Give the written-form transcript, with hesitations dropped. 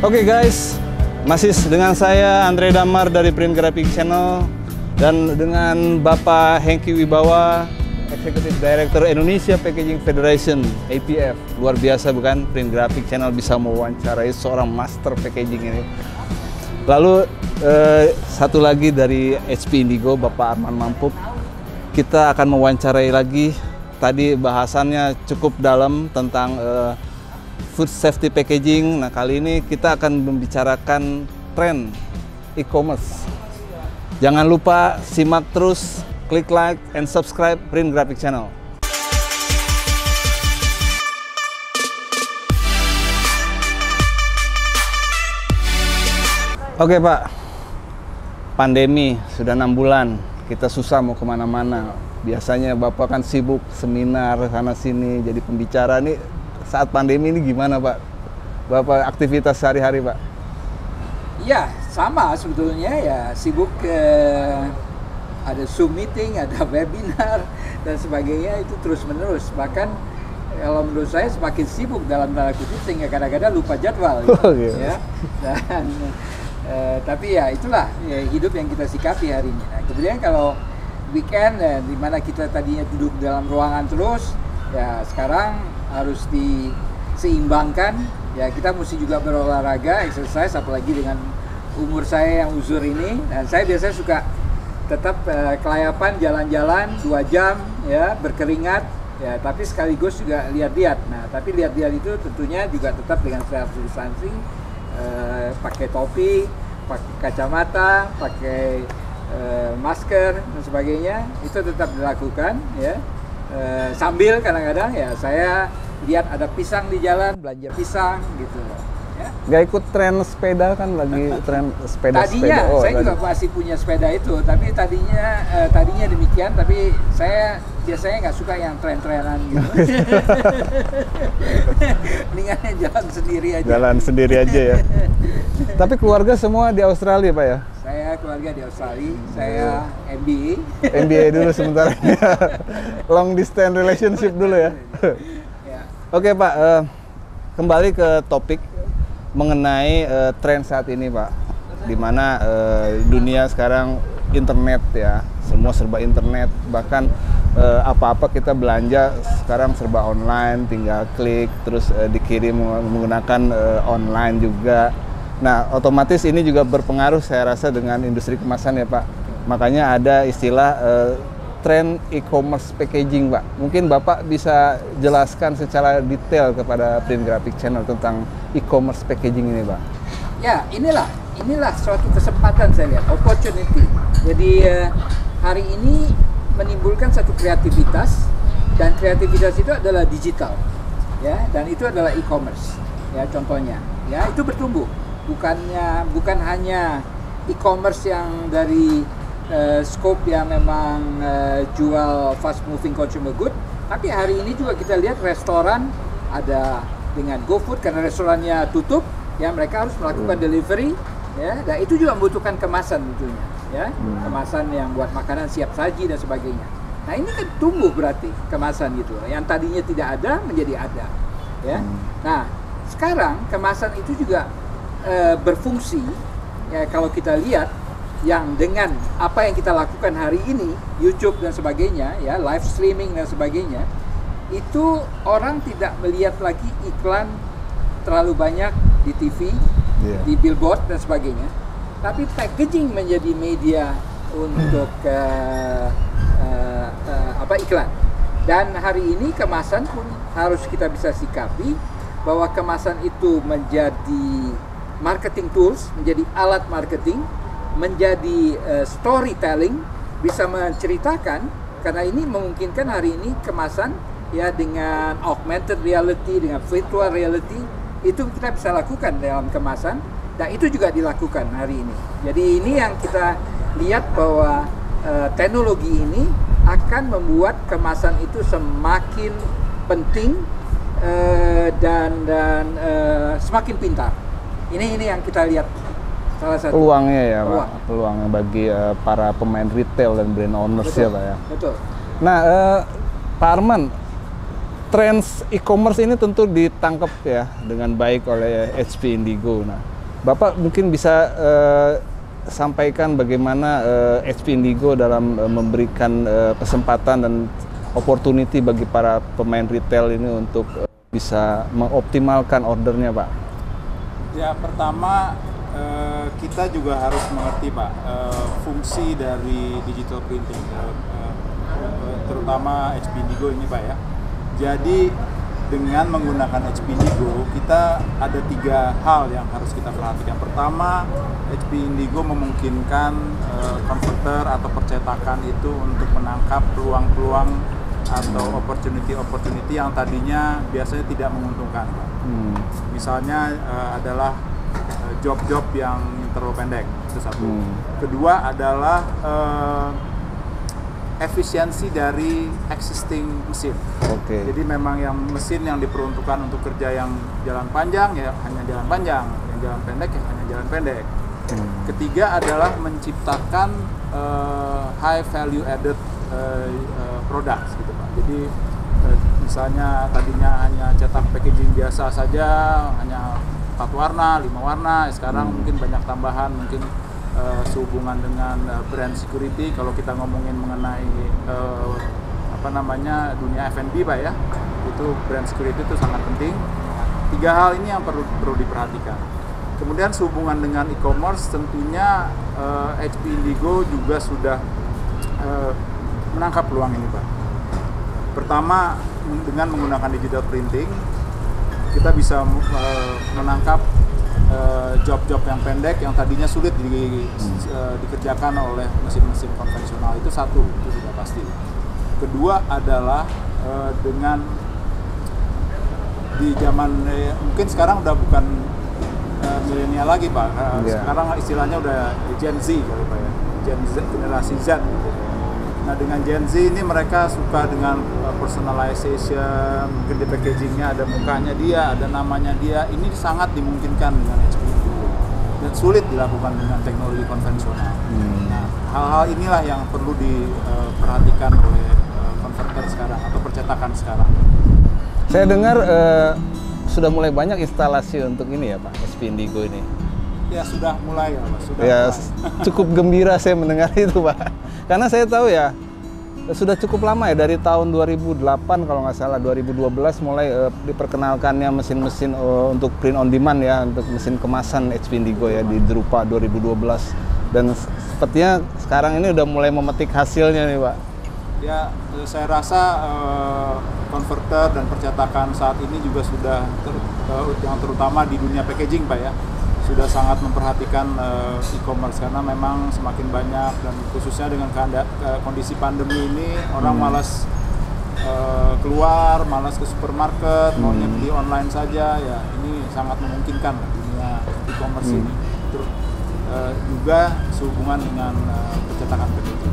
Oke guys, masih dengan saya Andre Damar dari Print Graphic Channel dan dengan Bapak Hengki Wibawa, Executive Director Indonesia Packaging Federation (APF). Luar biasa bukan? Print Graphic Channel bisa mewawancarai seorang master packaging ini. Lalu satu lagi dari HP Indigo, Bapak Arman Mampup. Kita akan mewawancarai lagi. Tadi bahasannya cukup dalam tentang food safety packaging. Nah, kali ini kita akan membicarakan tren e-commerce. Jangan lupa simak terus, klik like and subscribe Print Graphic Channel. Oke Pak, pandemi sudah 6 bulan, kita susah mau kemana-mana. Biasanya Bapak kan sibuk seminar sana-sini, jadi pembicara. Nih saat pandemi ini gimana Pak? Bapak aktivitas sehari-hari Pak? Ya, sama sebetulnya ya, sibuk ada Zoom meeting, ada webinar, dan sebagainya itu terus-menerus. Bahkan kalau menurut saya semakin sibuk dalam tanda kutip sehingga kadang-kadang lupa jadwal. Gitu, ya. Dan tapi ya itulah ya, hidup yang kita sikapi hari ini. Nah, kemudian kalau weekend di mana kita tadinya duduk dalam ruangan terus, ya sekarang harus diseimbangkan. Ya kita mesti juga berolahraga, exercise, apalagi dengan umur saya yang uzur ini. Dan saya biasanya suka tetap kelayapan jalan-jalan 2 jam, ya berkeringat, ya tapi sekaligus juga lihat-lihat. Nah tapi lihat-lihat itu tentunya juga tetap dengan social distancing. Pakai topi, pakai kacamata, pakai masker dan sebagainya, itu tetap dilakukan ya. Sambil kadang-kadang ya saya lihat ada pisang di jalan, belanja pisang gitu ya. Nggak ikut tren sepeda kan, lagi tren sepeda. Tadinya saya juga masih punya sepeda itu, tapi tadinya demikian, tapi saya biasanya nggak suka yang tren-trenan gitu. Mendingan jalan sendiri aja. Jalan sendiri aja ya. Tapi keluarga semua di Australia Pak ya? Saya keluarga di Australia, saya MBA. MBA dulu sementara. Long distance relationship dulu ya. Oke Pak, kembali ke topik mengenai tren saat ini Pak, di mana dunia sekarang internet ya, semua serba internet, bahkan apa-apa kita belanja sekarang serba online, tinggal klik terus dikirim menggunakan online juga. Nah otomatis ini juga berpengaruh saya rasa dengan industri kemasan ya Pak, makanya ada istilah tren e-commerce packaging Pak. Mungkin Bapak bisa jelaskan secara detail kepada Print Graphic Channel tentang e-commerce packaging ini Pak. Ya, inilah suatu kesempatan saya lihat, opportunity. Jadi hari ini menimbulkan satu kreativitas, dan kreativitas itu adalah digital, ya, dan itu adalah e-commerce, ya contohnya, ya itu bertumbuh. Bukan hanya e-commerce yang dari scope yang memang jual fast moving consumer good, tapi hari ini juga kita lihat restoran ada dengan GoFood karena restorannya tutup, ya mereka harus melakukan delivery, ya, dan itu juga membutuhkan kemasan tentunya, ya, kemasan yang buat makanan siap saji dan sebagainya. Nah ini kan tumbuh berarti kemasan gitu, yang tadinya tidak ada menjadi ada, ya. Nah sekarang kemasan itu juga berfungsi, ya kalau kita lihat yang dengan apa yang kita lakukan hari ini, YouTube dan sebagainya, ya live streaming dan sebagainya, itu orang tidak melihat lagi iklan terlalu banyak di TV, di billboard dan sebagainya, tapi packaging menjadi media untuk iklan. Dan hari ini kemasan pun harus kita bisa sikapi bahwa kemasan itu menjadi marketing tools, menjadi alat marketing, menjadi storytelling, bisa menceritakan, karena ini memungkinkan hari ini kemasan ya dengan augmented reality, dengan virtual reality, itu kita bisa lakukan dalam kemasan, dan itu juga dilakukan hari ini. Jadi ini yang kita lihat bahwa teknologi ini akan membuat kemasan itu semakin penting dan semakin pintar. Ini yang kita lihat. Salah satu peluangnya ya Pak, peluangnya bagi para pemain retail dan brand owners. Betul, ya Pak ya. Betul. Nah Pak Arman, tren e-commerce ini tentu ditangkap ya dengan baik oleh HP Indigo. Nah Bapak mungkin bisa sampaikan bagaimana HP Indigo dalam memberikan kesempatan dan opportunity bagi para pemain retail ini untuk bisa mengoptimalkan ordernya, Pak. Ya, pertama kita juga harus mengerti, Pak, fungsi dari digital printing, terutama HP Indigo ini, Pak ya. Jadi dengan menggunakan HP Indigo, kita ada 3 hal yang harus kita perhatikan. Pertama, HP Indigo memungkinkan konverter atau percetakan itu untuk menangkap peluang-peluang atau opportunity yang tadinya biasanya tidak menguntungkan. Misalnya adalah job-job yang terlalu pendek, itu satu. Kedua adalah efisiensi dari existing mesin. Jadi memang yang mesin yang diperuntukkan untuk kerja yang jalan panjang ya hanya jalan panjang, yang jalan pendek ya hanya jalan pendek. Ketiga adalah menciptakan high value added products gitu Pak. Jadi misalnya tadinya hanya cetak packaging biasa saja, hanya 4 warna, 5 warna, sekarang mungkin banyak tambahan, mungkin sehubungan dengan brand security. Kalau kita ngomongin mengenai dunia F&B, Pak ya, itu brand security itu sangat penting. 3 hal ini yang perlu diperhatikan. Kemudian sehubungan dengan e-commerce, tentunya HP Indigo juga sudah menangkap peluang ini, Pak. Pertama, dengan menggunakan digital printing, kita bisa menangkap job-job yang pendek yang tadinya sulit dikerjakan oleh mesin-mesin konvensional. Itu satu, itu sudah pasti. Kedua adalah dengan di zaman mungkin sekarang udah bukan milenial lagi, Pak. Sekarang istilahnya udah Gen Z kali, Pak ya. Generasi Z. Nah, dengan Gen Z ini mereka suka dengan personalization, mungkin di packagingnya ada mukanya dia, ada namanya dia. Ini sangat dimungkinkan dengan HP Indigo dan sulit dilakukan dengan teknologi konvensional. Nah, hal-hal inilah yang perlu diperhatikan oleh konverter sekarang atau percetakan sekarang. Saya dengar sudah mulai banyak instalasi untuk ini ya, Pak, HP Indigo ini. Ya, sudah mulai ya, Pak. Mulai. Cukup gembira saya mendengar itu, Pak. Karena saya tahu ya, sudah cukup lama ya, dari tahun 2008 kalau nggak salah, 2012 mulai diperkenalkannya mesin-mesin untuk print on demand ya, untuk mesin kemasan HP Indigo ya di Drupa 2012. Dan sepertinya sekarang ini udah mulai memetik hasilnya nih, Pak. Ya, saya rasa konverter dan percetakan saat ini juga sudah yang terutama di dunia packaging, Pak ya, sudah sangat memperhatikan e-commerce karena memang semakin banyak, dan khususnya dengan kondisi pandemi ini orang malas keluar, malas ke supermarket, maunya beli online saja ya. Ini sangat memungkinkan dunia e-commerce ini. Juga sehubungan dengan percetakan packaging.